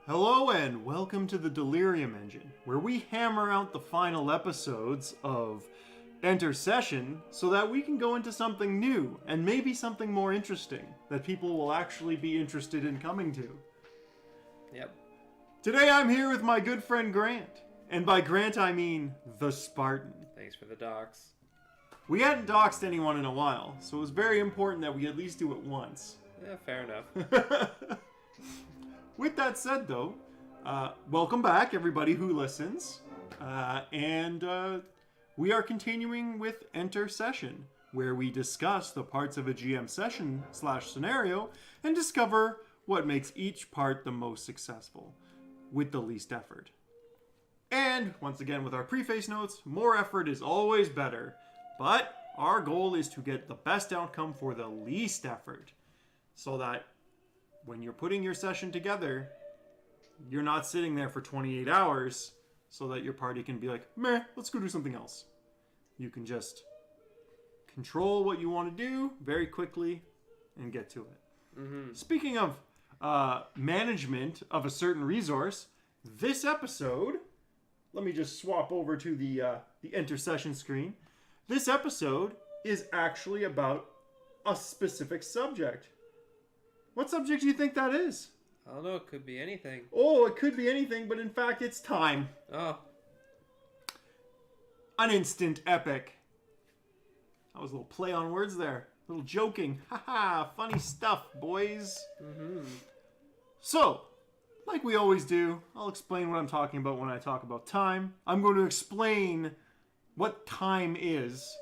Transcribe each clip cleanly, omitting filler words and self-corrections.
Hello and welcome to the Delirium engine, where we hammer out the final episodes of Enter Session so that we can go into something new and maybe something more interesting that people will actually be interested in coming to. Yep. Today I'm here with my good friend Grant, and by Grant I mean the Spartan. Thanks for the docs. We hadn't doxed anyone in a while, so it was very important that we at least do it once. Yeah, fair enough. With that said, though, welcome back, everybody who listens. And we are continuing with Enter Session, where we discuss the parts of a GM session/scenario and discover what makes each part the most successful, with the least effort. And, once again, with our preface notes, more effort is always better, but our goal is to get the best outcome for the least effort, so that when you're putting your session together, you're not sitting there for 28 hours so that your party can be like, meh, let's go do something else. You can just control what you want to do very quickly and get to it. Mm-hmm. Speaking of management of a certain resource, this episode, let me just swap over to the Enter Session screen. This episode is actually about a specific subject. What subject do you think that is? I don't know, it could be anything. Oh, it could be anything, but in fact it's time. Oh. An instant epic. That was a little play on words there. A little joking. Haha, funny stuff, boys. Mm-hmm. So, like we always do, I'll explain what I'm talking about when I talk about time. I'm going to explain what time is.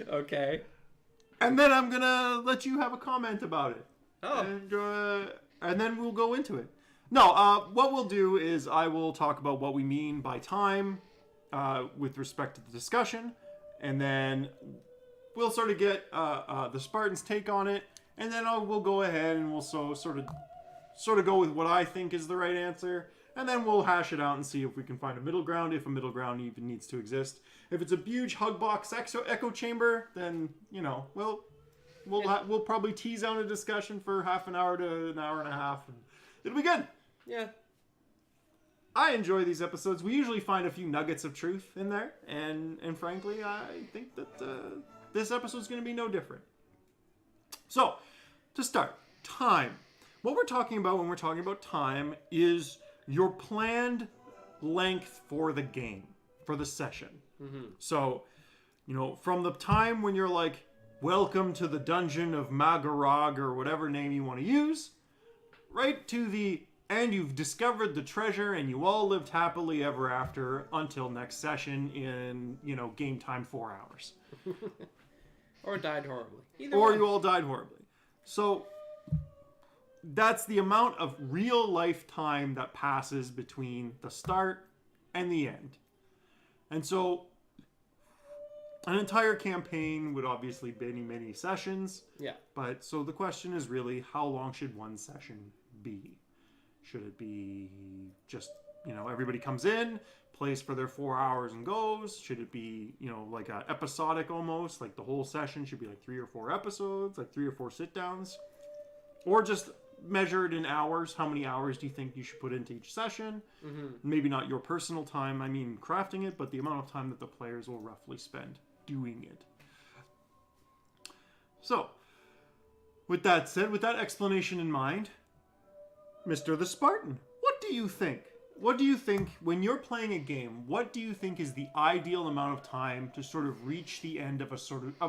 Okay. And then I'm going to let you have a comment about it. Oh. And then we'll go into it. No, what we'll do is I will talk about what we mean by time with respect to the discussion. And then we'll sort of get the Spartan's take on it. And then we'll go ahead and we'll sort of go with what I think is the right answer. And then we'll hash it out and see if we can find a middle ground, if a middle ground even needs to exist. If it's a huge hug box echo chamber, then, you know, we'll probably tease out a discussion for half an hour to an hour and a half. And it'll be good. Yeah. I enjoy these episodes. We usually find a few nuggets of truth in there. And frankly, I think that this episode's going to be no different. So, to start, time. What we're talking about when we're talking about time is your planned length for the game, for the session. Mm-hmm. So, you know, from the time when you're like, welcome to the dungeon of Magarog, or whatever name you want to use, right to the, and you've discovered the treasure and you all lived happily ever after until next session in, you know, game time 4 hours. Or died horribly. Either or one. You all died horribly. So that's the amount of real life time that passes between the start and the end. And so an entire campaign would obviously be many sessions. Yeah. But so the question is really, how long should one session be? Should it be just, you know, everybody comes in, plays for their 4 hours and goes? Should it be, you know, like a episodic almost? Like the whole session should be like 3 or 4 episodes, like 3 or 4 sit downs? Or just measured in hours. How many hours do you think you should put into each session? Mm-hmm. Maybe not your personal time, I mean crafting it, but the amount of time that the players will roughly spend doing it. So, with that said, with that explanation in mind, Mr. the Spartan, what do you think? What do you think, when you're playing a game, what do you think is the ideal amount of time to sort of reach the end of a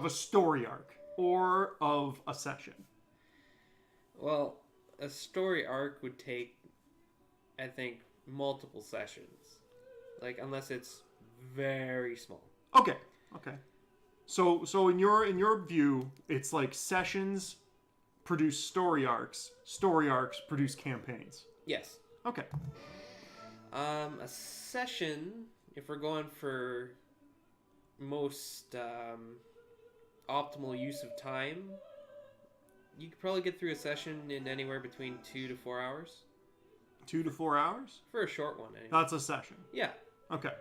story arc or of a session? Well, a story arc would take, I think, multiple sessions. Like, unless it's very small. Okay. So in your view, it's like sessions produce story arcs produce campaigns. Yes. Okay. A session, if we're going for most optimal use of time, you could probably get through a session in anywhere between 2 to 4 hours. 2 to 4 hours? For a short one, anyway. That's a session? Yeah. Okay.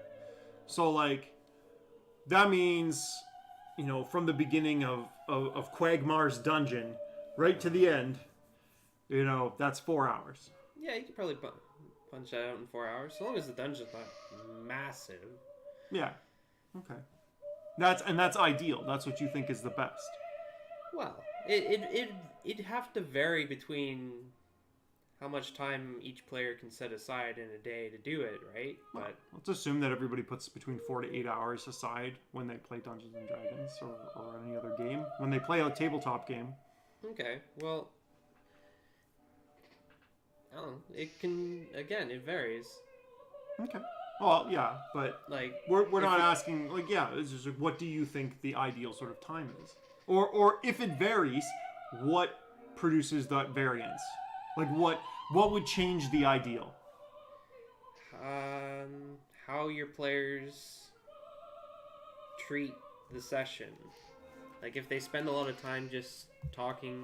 So, like, that means, you know, from the beginning of Quagmar's dungeon right to the end, that's 4 hours. Yeah, you could probably punch that out in 4 hours, as long as the dungeon's not massive. Yeah. Okay. That's ideal. That's what you think is the best. Well, it'd have to vary between how much time each player can set aside in a day to do it, right? Well, let's assume that everybody puts between 4 to 8 hours aside when they play Dungeons and Dragons or any other game. When they play a tabletop game. Okay, well, I don't know. It varies. Okay. Well, yeah, but Like, we're not asking, it's just like, what do you think the ideal sort of time is? Or if it varies, what produces that variance? Like, what would change the ideal? how your players treat the session. Like, if they spend a lot of time just talking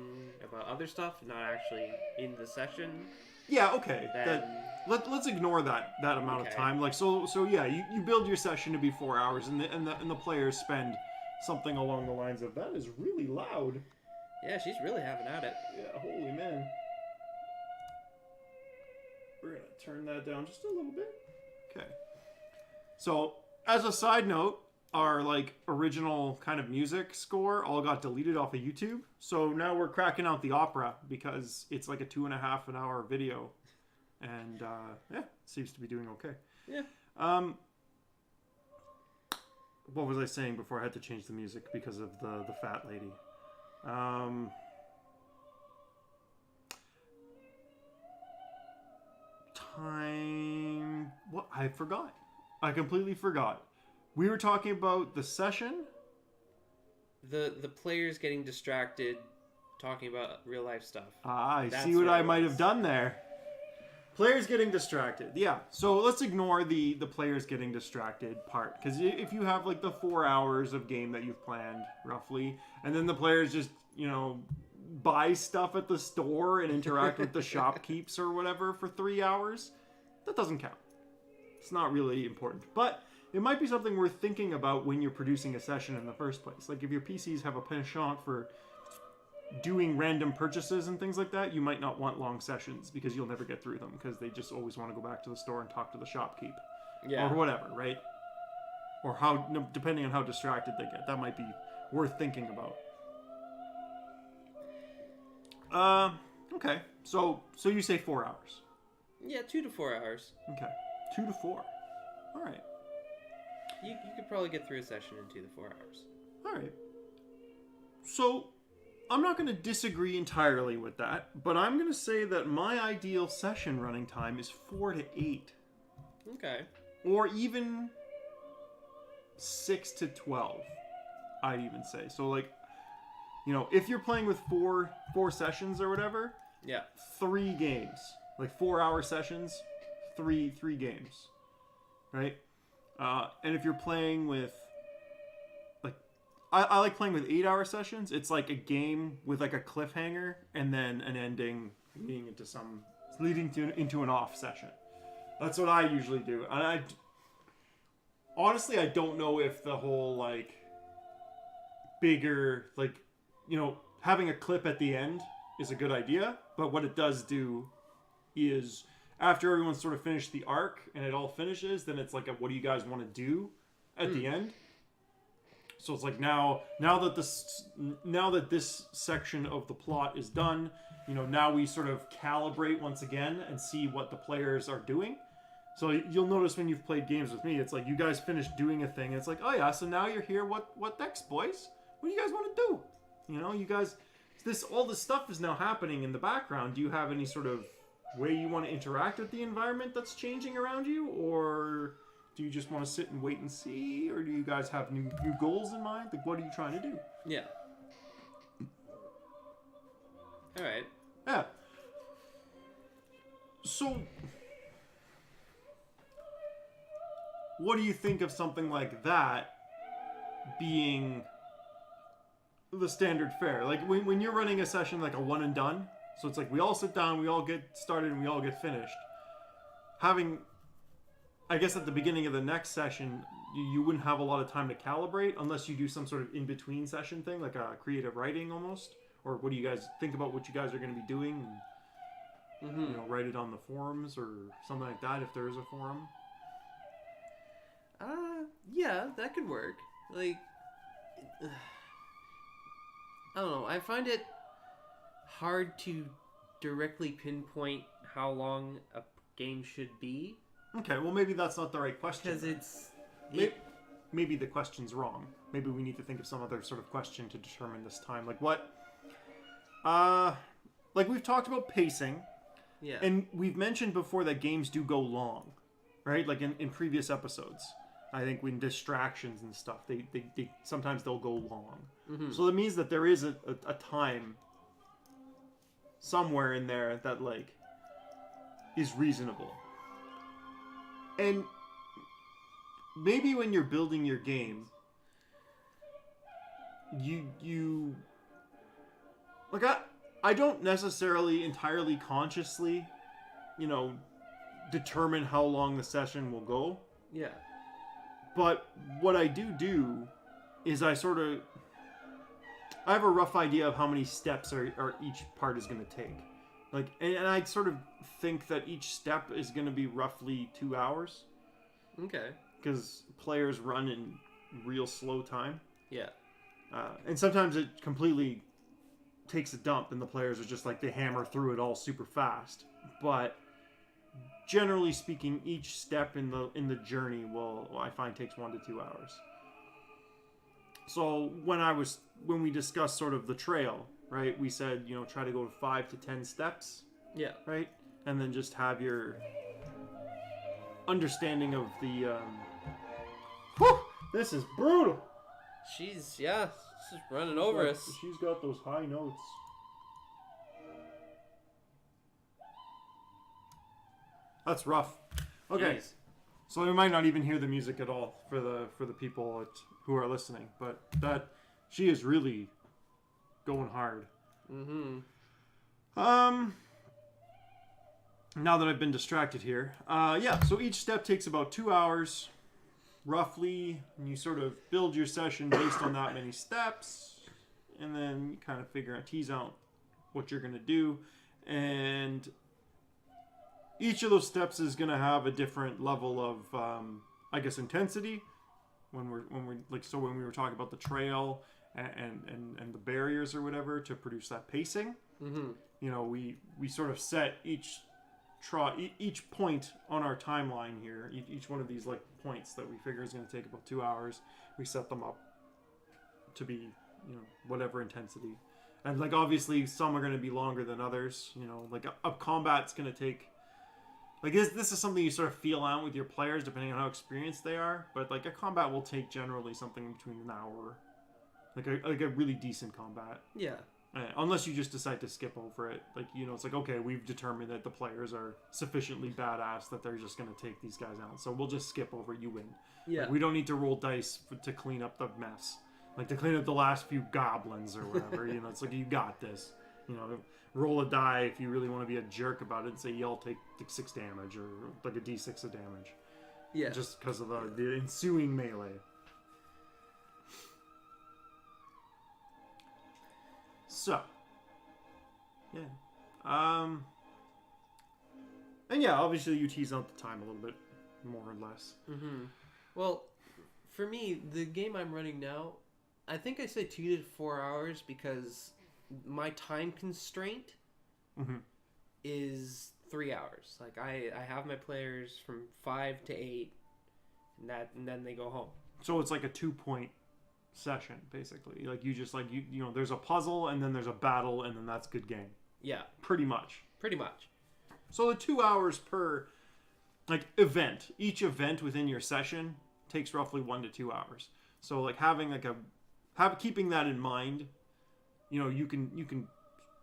about other stuff, not actually in the session. Yeah, okay. Then... Let's ignore that amount of time. Like, so yeah, you build your session to be 4 hours, and the players spend something along the lines of, that is really loud. Yeah, she's really having at it. Yeah, holy man. We're gonna turn that down just a little bit. Okay. So, as a side note, our original kind of music score all got deleted off of YouTube. So now we're cracking out the opera because it's like a 2.5 hour video, and it seems to be doing okay. Yeah. What was I saying before I had to change the music because of the fat lady? Time. What? I forgot. I completely forgot. We were talking about the session. The players getting distracted, talking about real life stuff. I see what I might have done there. Players getting distracted. Yeah. So let's ignore the players getting distracted part, because if you have the 4 hours of game that you've planned roughly, and then the players just buy stuff at the store and interact with the shopkeeps or whatever for 3 hours, that doesn't count. It's not really important, but it might be something worth thinking about when you're producing a session in the first place. Like, if your PCs have a penchant for doing random purchases and things like that, you might not want long sessions because you'll never get through them because they just always want to go back to the store and talk to the shopkeep. Yeah. Or whatever, right? Or depending on how distracted they get. That might be worth thinking about. Okay. So you say 4 hours. Yeah, 2 to 4 hours. Okay. 2 to 4. All right. You could probably get through a session in 2 to 4 hours. All right. So, I'm not going to disagree entirely with that, but I'm going to say that my ideal session running time is 4 to 8. Okay. Or even 6 to 12, I'd even say. So, if you're playing with four sessions or whatever, yeah, 3 games. 4 hour sessions, three games. Right? And if you're playing with, I like playing with 8 hour sessions. It's like a game with a cliffhanger and then an ending leading into an off session. That's what I usually do. And honestly, I don't know if the whole bigger, having a clip at the end is a good idea. But what it does do is, after everyone's sort of finished the arc and it all finishes, then it's what do you guys want to do at the end? So it's now that this section of the plot is done, now we sort of calibrate once again and see what the players are doing. So you'll notice when you've played games with me, it's you guys finished doing a thing, and it's oh yeah, so now you're here. What next, boys? What do you guys want to do? You guys, all this stuff is now happening in the background. Do you have any sort of way you want to interact with the environment that's changing around you, or do you just want to sit and wait and see, or do you guys have new goals in mind? What are you trying to do? Yeah. All right. Yeah. So, what do you think of something like that being the standard fare? When you're running a session a one and done, so it's we all sit down, we all get started, and we all get finished. Having, I guess at the beginning of the next session, you wouldn't have a lot of time to calibrate unless you do some sort of in-between session thing, like a creative writing almost. Or what do you guys think about what you guys are going to be doing? Mm-hmm. Write it on the forums or something like that if there is a forum. Yeah, that could work. Like, I don't know. I find it hard to directly pinpoint how long a game should be. Okay, well maybe that's not the right question. Because maybe the question's wrong. Maybe we need to think of some other sort of question to determine this time. Like what? Like we've talked about pacing. Yeah. And we've mentioned before that games do go long, right? Like in previous episodes. I think when distractions and stuff, they sometimes they'll go long. Mm-hmm. So that means that there is a time somewhere in there that like is reasonable. And maybe when you're building your game, you like I don't necessarily entirely consciously, determine how long the session will go. Yeah. But what I do is I have a rough idea of how many steps are each part is going to take. Like, and I sort of think that each step is going to be roughly 2 hours. Okay. Because players run in real slow time. Yeah. And sometimes it completely takes a dump and the players are just like, they hammer through it all super fast. But generally speaking, each step in the journey I find takes 1 to 2 hours. So when we discussed sort of the trail, right, we said, try to go to 5 to 10 steps. Yeah. Right? And then just have your understanding of the whew, this is brutal. She's just running over us. She's got those high notes. That's rough. Okay. Jeez. So we might not even hear the music at all for the people who are listening, but she is really going hard. Mm-hmm. Now that I've been distracted here, so each step takes about 2 hours, roughly, and you sort of build your session based on that many steps, and then you kind of tease out what you're going to do, and each of those steps is going to have a different level of, intensity. When we were talking about the trail and the barriers or whatever to produce that pacing, mm-hmm. We sort of set each point on our timeline here, each one of these like points that we figure is going to take about 2 hours, we set them up to be, whatever intensity. And like obviously some are going to be longer than others, like a combat's going to take, like this is something you sort of feel out with your players depending on how experienced they are, but like a combat will take generally something between an hour, like a really decent combat. Yeah. Unless you just decide to skip over it. Like, it's like, okay, we've determined that the players are sufficiently badass that they're just going to take these guys out. So we'll just skip over it, you win. Yeah. Like, we don't need to roll dice to clean up the mess. Like, to clean up the last few goblins or whatever. It's like, you got this. Roll a die if you really want to be a jerk about it and say, y'all take 6 damage or like a d6 of damage. Yeah. Just because of the ensuing melee. So, yeah. And yeah, obviously you tease out the time a little bit more or less. Mm-hmm. Well, for me, the game I'm running now, I think I said 2 to 4 hours because my time constraint is 3 hours. Like I have my players from 5 to 8, and then they go home. So it's like a 2-point session, basically. Like you just there's a puzzle and then there's a battle and then that's good game. Yeah. Pretty much. So the 2 hours per event. Each event within your session takes roughly 1 to 2 hours. So like having keeping that in mind, you can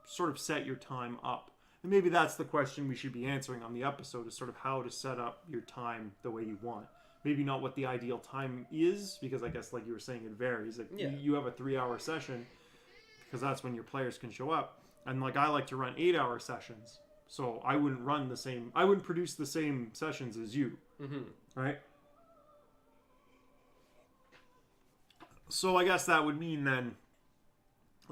sort of set your time up. And maybe that's the question we should be answering on the episode, is sort of how to set up your time the way you want. Maybe not what the ideal time is, because I guess like you were saying, it varies. Like you have a 3-hour session because that's when your players can show up. And like I like to run 8-hour sessions. So I wouldn't produce the same sessions as you. Mm-hmm. Right? So I guess that would mean then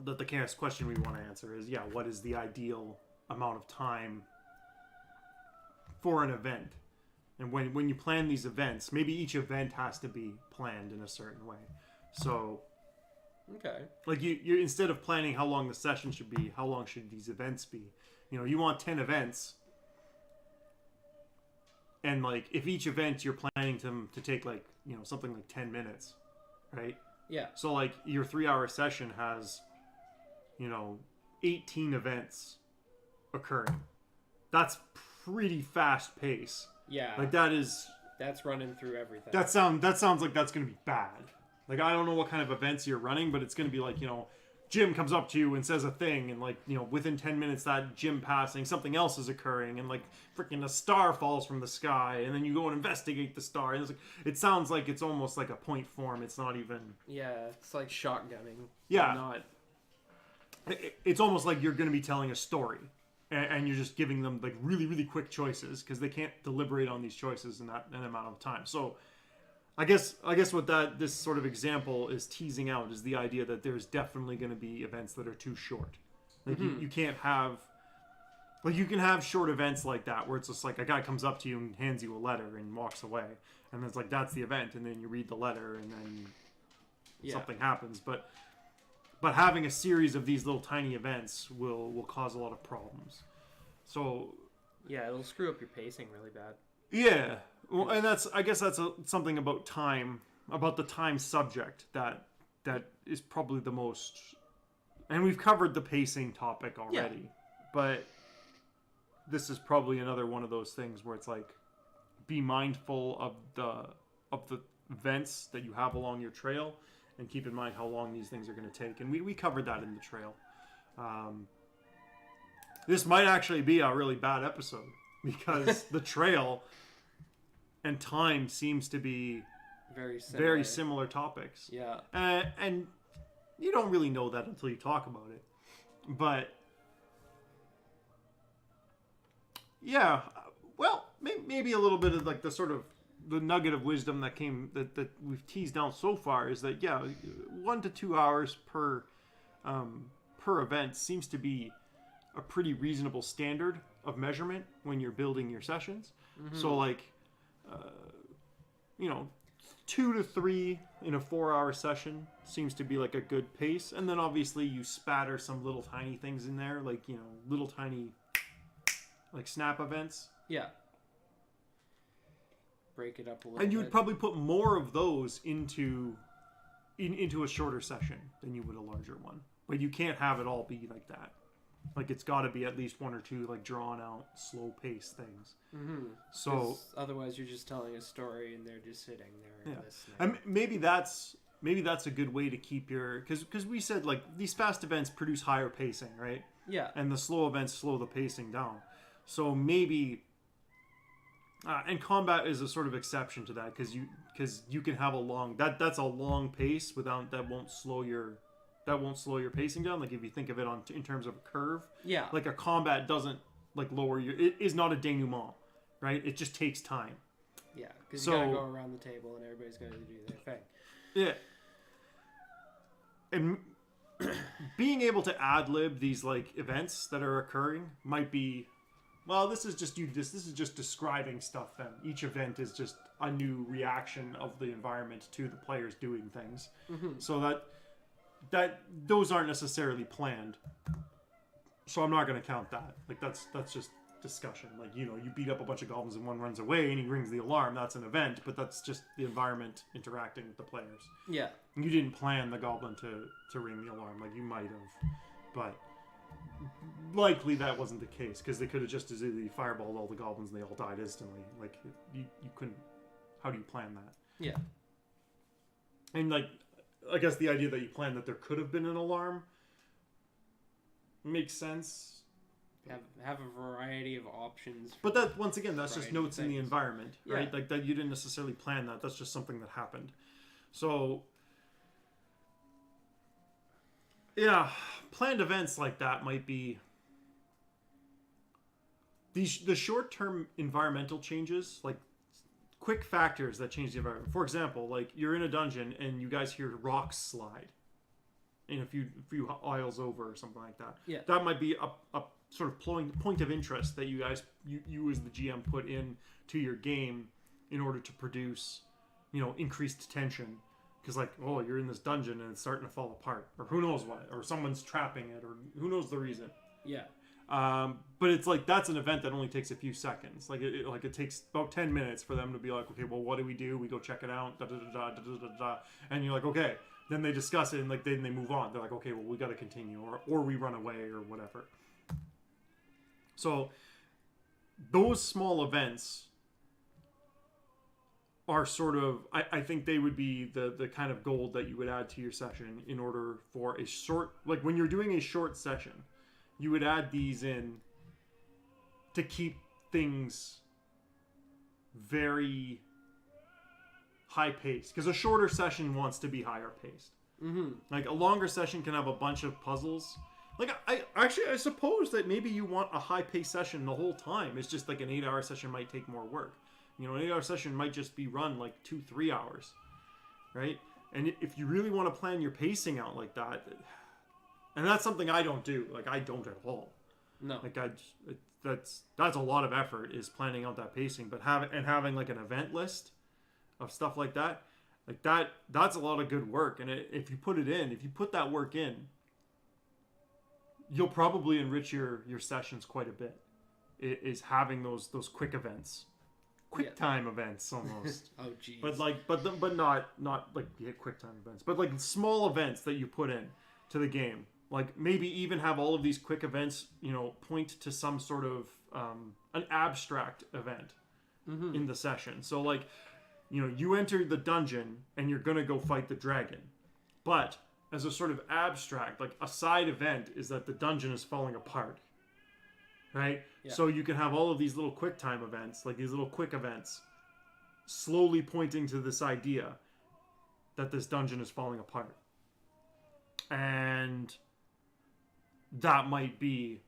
that the question we want to answer is, what is the ideal amount of time for an event. And when you plan these events, maybe each event has to be planned in a certain way. So, Okay. like you instead of planning how long the session should be, how long should these events be? You know, you want 10 events, and like if each event you're planning to take like, you know, something like 10 minutes, right? Yeah. So like your 3-hour session has, you know, 18 events occurring. That's pretty fast pace. Yeah. Like that's running through everything. that sounds like that's going to be bad. Like I don't know what kind of events you're running, but it's going to be like, you know, Jim comes up to you and says a thing, and like, you know, within 10 minutes that Jim passing, something else is occurring, and like freaking a star falls from the sky, and then you go and investigate the star, and it's like, it sounds like it's almost like a point form. It's not even. Yeah, it's like shotgunning. Yeah. Not. It's almost like you're going to be telling a story, and you're just giving them like really, really quick choices because they can't deliberate on these choices in that amount of time. So I guess what this sort of example is teasing out is the idea that there's definitely going to be events that are too short. Like you can't have, like you can have short events like that where it's just like a guy comes up to you and hands you a letter and walks away, and it's like that's the event, and then you read the letter and then something happens. But having a series of these little tiny events will cause a lot of problems. So yeah, it'll screw up your pacing really bad. Yeah. Well, and I guess that's something about time, about the time subject that is probably the most. And we've covered the pacing topic already, but this is probably another one of those things where it's like, be mindful of the events that you have along your trail, and keep in mind how long these things are going to take. And we covered that in the trail. This might actually be a really bad episode because the trail and time seems to be very similar topics. Yeah. And you don't really know that until you talk about it. But yeah, well, maybe a little bit of like the sort of the nugget of wisdom that we've teased down so far is that 1 to 2 hours per event seems to be a pretty reasonable standard of measurement when you're building your sessions. So like, 2 to 3 in a 4-hour session seems to be like a good pace. And then obviously you spatter some little tiny things in there, like, little tiny like snap events. Yeah. Break it up a little And you bit. would probably put more of those into a shorter session than you would a larger one. But you can't have it all be like that. Like, it's got to be at least 1 or 2 like drawn out, slow paced things. Mm-hmm. So otherwise, you're just telling a story and they're just sitting there and listening. And maybe that's a good way to keep your because we said like these fast events produce higher pacing, right? Yeah. And the slow events slow the pacing down. So maybe. And combat is a sort of exception to that because you can have a long that's a long pace without that won't slow your pacing down. Like if you think of it in terms of a curve, like a combat doesn't like lower it is not a denouement, right? It just takes time. Yeah, because you gotta go around the table and everybody's gotta do their thing. Yeah, and being able to ad lib these like events that are occurring might be. Well, this is just this is just describing stuff then. Each event is just a new reaction of the environment to the players doing things. Mm-hmm. So that those aren't necessarily planned. So I'm not going to count that. Like that's just discussion. Like, you beat up a bunch of goblins and one runs away and he rings the alarm. That's an event, but that's just the environment interacting with the players. Yeah. You didn't plan the goblin to ring the alarm like you might have. But likely that wasn't the case because they could have just as easily fireballed all the goblins and they all died instantly. Like you couldn't. How do you plan that? Yeah. And like, I guess the idea that you planned that there could have been an alarm makes sense. Have a variety of options. But that once again, that's just notes in the environment, right? Yeah. Like that you didn't necessarily plan that. That's just something that happened. So. Yeah, planned events like that might be the short-term environmental changes, like quick factors that change the environment. For example, like you're in a dungeon and you guys hear rocks slide in a few aisles over or something like that. Yeah. That might be sort of point of interest that you guys, you as the GM put in to your game in order to produce, increased tension. Because, like, oh, you're in this dungeon and it's starting to fall apart. Or who knows what. Or someone's trapping it. Or who knows the reason. Yeah. But it's like, that's an event that only takes a few seconds. Like, it takes about 10 minutes for them to be like, okay, well, what do? We go check it out. Da-da-da-da. And you're like, okay. Then they discuss it and, like, then they move on. They're like, okay, well, we got to continue. Or we run away or whatever. So, those small events are sort of, I think they would be the kind of gold that you would add to your session in order for a short, like when you're doing a short session, you would add these in to keep things very high paced. Because a shorter session wants to be higher paced. Mm-hmm. Like a longer session can have a bunch of puzzles. Like I suppose that maybe you want a high paced session the whole time. It's just like an 8-hour session might take more work. An 8-hour session might just be run like 2-3 hours, right? And if you really want to plan your pacing out like that, and that's something I don't do. Like I don't at all. No. Like that's a lot of effort is planning out that pacing. But having like an event list of stuff like that, that's a lot of good work. And if you put that work in, you'll probably enrich your sessions quite a bit. Is having those quick events. Quick time events almost. Oh geez. But not like quick time events, but like small events that you put in to the game. Like maybe even have all of these quick events, point to some sort of an abstract event in the session. So like, you enter the dungeon and you're gonna go fight the dragon, but as a sort of abstract, like a side event is that the dungeon is falling apart. Right? Yeah. So you can have all of these little quick time events, like these little quick events, slowly pointing to this idea that this dungeon is falling apart. And that might be,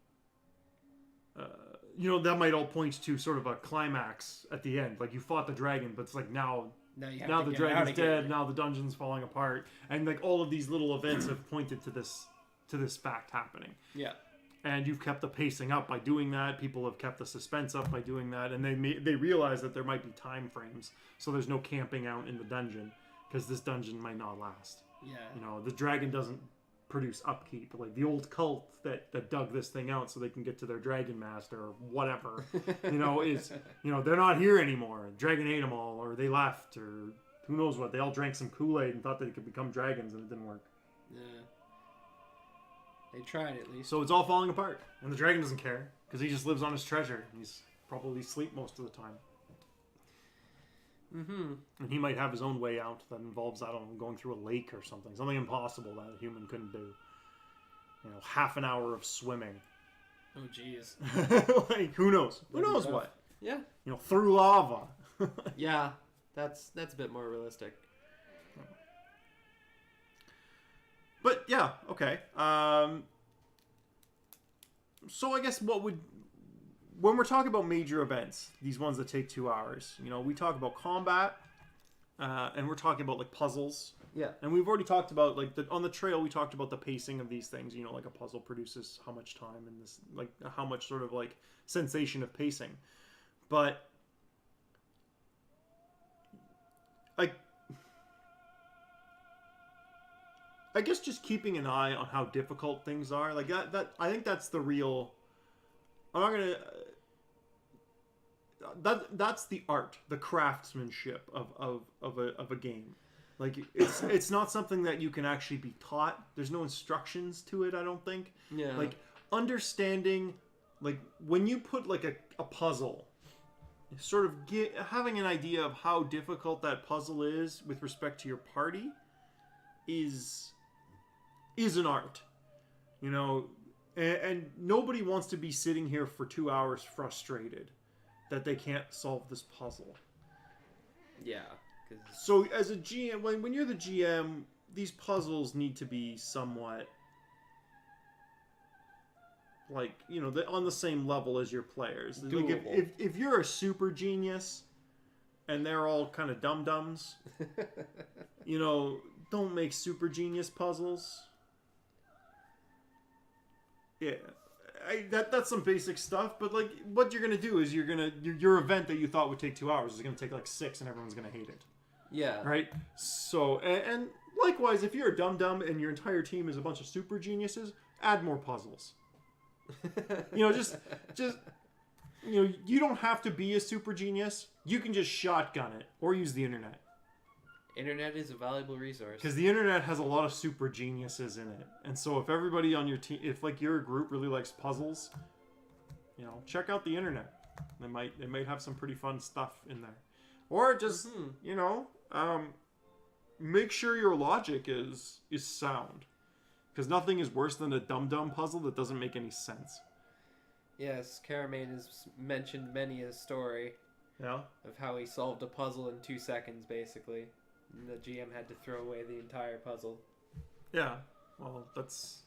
that might all point to sort of a climax at the end. Like you fought the dragon, but it's like now the dragon's dead, now the dungeon's falling apart. And like all of these little events have pointed to this fact happening. Yeah. And you've kept the pacing up by doing that. People have kept the suspense up by doing that. And they realize that there might be time frames. So there's no camping out in the dungeon. Because this dungeon might not last. Yeah. The dragon doesn't produce upkeep. Like the old cult that dug this thing out so they can get to their dragon master or whatever. They're not here anymore. Dragon ate them all. Or they left. Or who knows what. They all drank some Kool-Aid and thought they could become dragons and it didn't work. Yeah. They tried at least. So it's all falling apart. And the dragon doesn't care. Because he just lives on his treasure. He's probably asleep most of the time. Mm-hmm. And he might have his own way out that involves, I don't know, going through a lake or something. Something impossible that a human couldn't do. Half an hour of swimming. Oh, jeez. Like, who knows? Who knows what? Yeah. Through lava. Yeah. That's a bit more realistic. But yeah, okay. So I guess when we're talking about major events, these ones that take 2 hours, we talk about combat, and we're talking about like puzzles. Yeah. And we've already talked about like on the trail we talked about the pacing of these things. Like a puzzle produces how much time and this like how much sort of like sensation of pacing, but like. I guess just keeping an eye on how difficult things are, like that I think that's the real. I'm not gonna. That's the art, the craftsmanship of a game. Like it's not something that you can actually be taught. There's no instructions to it. I don't think. Yeah. Like understanding, like when you put like a puzzle, sort of having an idea of how difficult that puzzle is with respect to your party, is an art, and nobody wants to be sitting here for 2 hours frustrated that they can't solve this puzzle. Yeah. So as a GM, when you're the GM, these puzzles need to be somewhat like, on the same level as your players. Like if you're a super genius and they're all kind of dum-dums, don't make super genius puzzles. Yeah. that's some basic stuff. But like, what you're gonna do is your event that you thought would take 2 hours is gonna take like 6, and everyone's gonna hate it. Yeah. Right. So and likewise, if you're a dum-dum and your entire team is a bunch of super geniuses, add more puzzles. Just you don't have to be a super genius. You can just shotgun it or use the internet. Internet is a valuable resource. Because the internet has a lot of super geniuses in it. And so if everybody on your team, if like your group really likes puzzles, check out the internet. They might have some pretty fun stuff in there. Or just, make sure your logic is sound. Because nothing is worse than a dum-dum puzzle that doesn't make any sense. Yes, Karamane has mentioned many a story of how he solved a puzzle in 2 seconds, basically. And the GM had to throw away the entire puzzle. Yeah, well, that's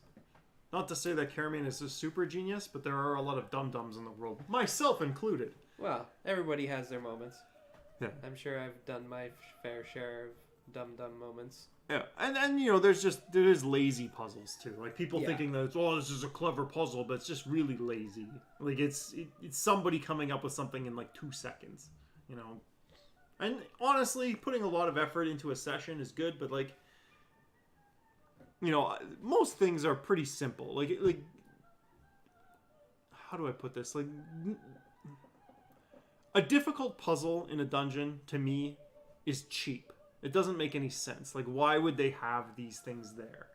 not to say that Karamane is a super genius, but there are a lot of dum-dums in the world, myself included. Well, everybody has their moments. Yeah. I'm sure I've done my fair share of dum-dum moments. Yeah, and there's lazy puzzles too. Like people thinking that this is a clever puzzle, but it's just really lazy. Like it's somebody coming up with something in like 2 seconds, And honestly, putting a lot of effort into a session is good, but like, most things are pretty simple. Like how do I put this? Like a difficult puzzle in a dungeon to me is cheap. It doesn't make any sense. Like, why would they have these things there?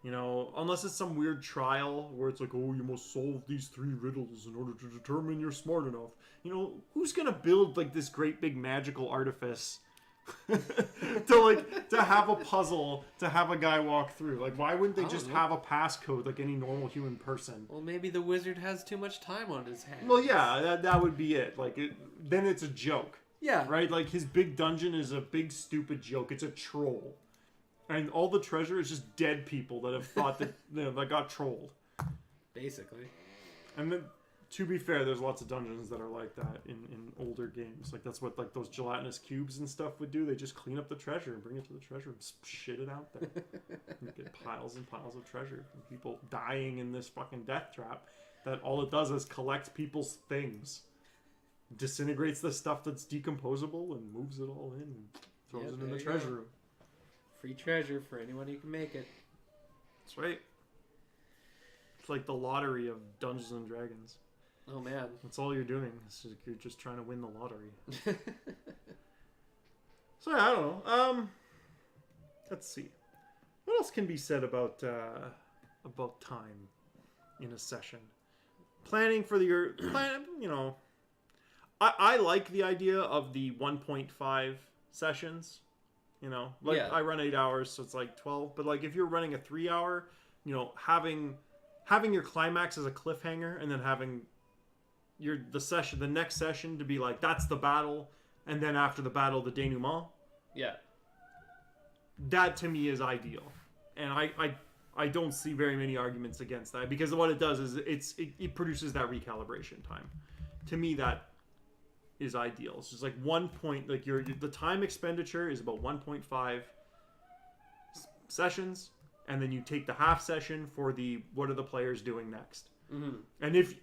Unless it's some weird trial where it's like, oh, you must solve these 3 riddles in order to determine you're smart enough. Who's gonna build like this great big magical artifice to have a puzzle to have a guy walk through? Like, why wouldn't they just have a passcode like any normal human person? Well, maybe the wizard has too much time on his hands. Well, yeah, that would be it. Like, then it's a joke. Yeah. Right? Like, his big dungeon is a big, stupid joke. It's a troll. And all the treasure is just dead people that have thought that, that got trolled. Basically. And then, to be fair, there's lots of dungeons that are like that in older games. Like, that's what, like, those gelatinous cubes and stuff would do. They just clean up the treasure and bring it to the treasure room. Shit it out there. You get piles and piles of treasure from people dying in this fucking death trap that all it does is collect people's things. Disintegrates the stuff that's decomposable and moves it all in and throws it in the treasure room. Free treasure for anyone who can make it. That's right. It's like the lottery of Dungeons and Dragons. Oh man. That's all you're doing. You're just trying to win the lottery. So yeah, I don't know. Let's see. What else can be said about time in a session? Planning for your plan, I like the idea of the 1.5 sessions, I run 8 hours, so it's like 12, but like if you're running a 3 hour, having your climax as a cliffhanger and then having the next session to be like, that's the battle. And then after the battle, the denouement. Yeah. That to me is ideal. And I don't see very many arguments against that, because what it does is it produces that recalibration time. To me, that is ideal. It's just like 1 point, like the time expenditure is about 1.5 sessions, and then you take the half session for what are the players doing next. Mm-hmm. And if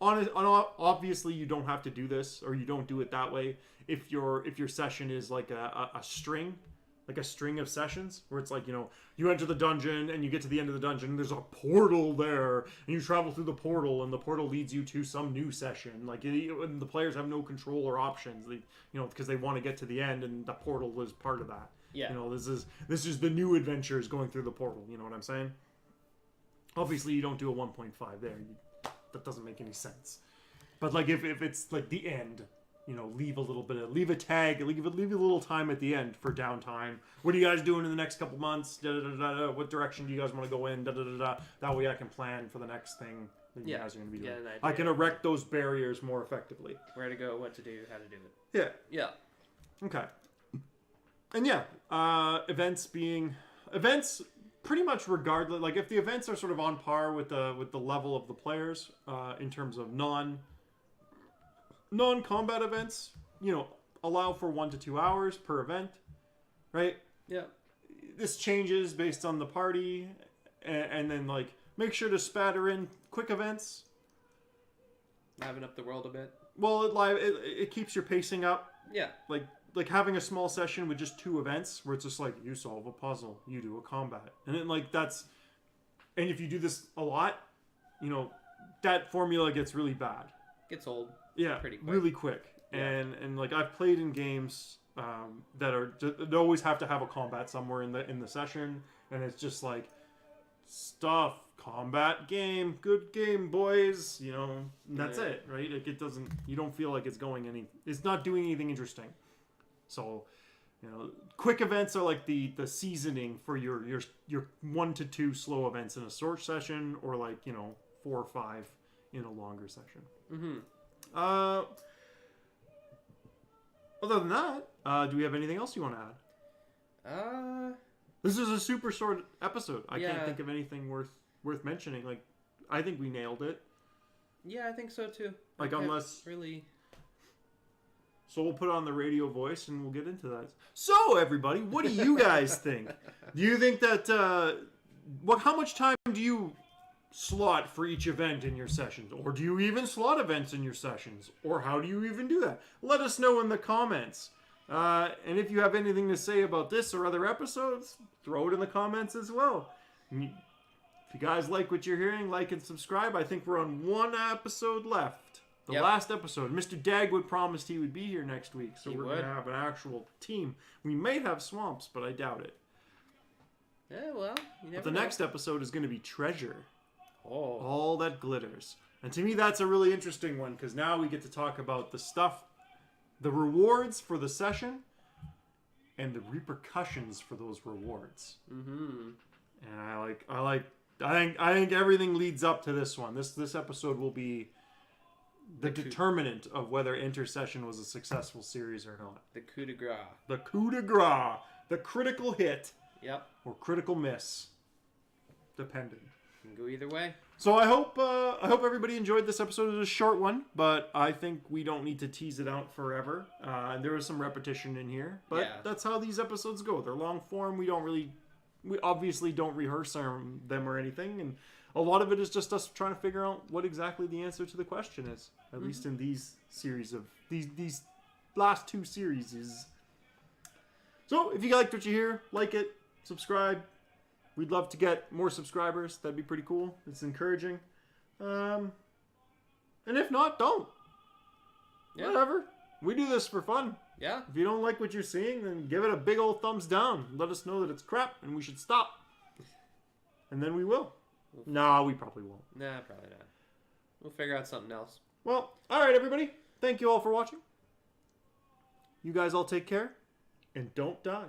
obviously you don't have to do this, or you don't do it that way. If your session is like a string. Like a string of sessions where it's like, you enter the dungeon and you get to the end of the dungeon and there's a portal there and you travel through the portal and the portal leads you to some new session. Like, and the players have no control or options, because they want to get to the end and the portal is part of that. Yeah. This is the new adventures going through the portal. You know what I'm saying? Obviously, you don't do a 1.5 there. That doesn't make any sense. But like if it's like the end. Leave a tag, leave a little time at the end for downtime. What are you guys doing in the next couple months? What direction do you guys want to go in? That way I can plan for the next thing that you guys are going to be doing. I can erect those barriers more effectively. Where to go, what to do, how to do it. Yeah. Yeah. Okay. And events pretty much regardless. Like if the events are sort of on par with the level of the players in terms of non-combat events, allow for 1 to 2 hours per event, right? Yeah. This changes based on the party, and then like make sure to spatter in quick events, Liven up the world a bit. Well, it keeps your pacing up. Yeah. Like having a small session with just 2 events where it's just like you solve a puzzle, you do a combat, and then like that's, and if you do this a lot, you know, that formula gets really bad. Gets old. Yeah, pretty quick. really quick. Yeah. And like I've played in games that always have to have a combat somewhere in the session, and it's just like stuff, combat, game, good game, boys. You know, and that's it, right? Like it doesn't. You don't feel like it's not doing anything interesting. So, you know, quick events are like the seasoning for your 1 to 2 slow events in a short session, or like, you know, 4 or 5 in a longer session. Mm-hmm. Other than that, do we have anything else you want to add? This is a super short episode. I can't think of anything worth mentioning. Like, I think we nailed it. Yeah, I think so too. Like, unless really. So we'll put on the radio voice and we'll get into that. So everybody, what do you guys think? Do you think that how much time do you slot for each event in your sessions, or do you even slot events in your sessions, or how do you even do that? Let us know in the comments. And if you have anything to say about this or other episodes, throw it in the comments as well. If you guys like what you're hearing, like and subscribe. I think we're on 1 episode left. The last episode. Mr. Dagwood promised he would be here next week, so we're going to have an actual team. We may have swamps, but I doubt it. Yeah, well, you never But the know. next episode is going to be treasure. Oh. All that glitters. And to me, that's a really interesting one, because now we get to talk about the stuff, the rewards for the session, and the repercussions for those rewards. Mm-hmm. And I think everything leads up to this one. This episode will be the determinant of whether Intercession was a successful series or not. The coup de grace. The coup de grace. The critical hit. Yep. Or critical miss. Depending. Can go either way. So I hope everybody enjoyed this episode. It was a short one, but I think we don't need to tease it out forever. There was some repetition in here, but that's how these episodes go. They're long form. We obviously don't rehearse them or anything, and a lot of it is just us trying to figure out what exactly the answer to the question is. At least in these series of these last 2 series is. So if you liked what you hear, like it, subscribe. We'd love to get more subscribers. That'd be pretty cool. It's encouraging. And if not, don't. Yeah. Whatever. We do this for fun. Yeah. If you don't like what you're seeing, then give it a big old thumbs down. Let us know that it's crap and we should stop. And then we will. Nah, we probably won't. Nah, probably not. We'll figure out something else. Well, alright everybody. Thank you all for watching. You guys all take care. And don't die.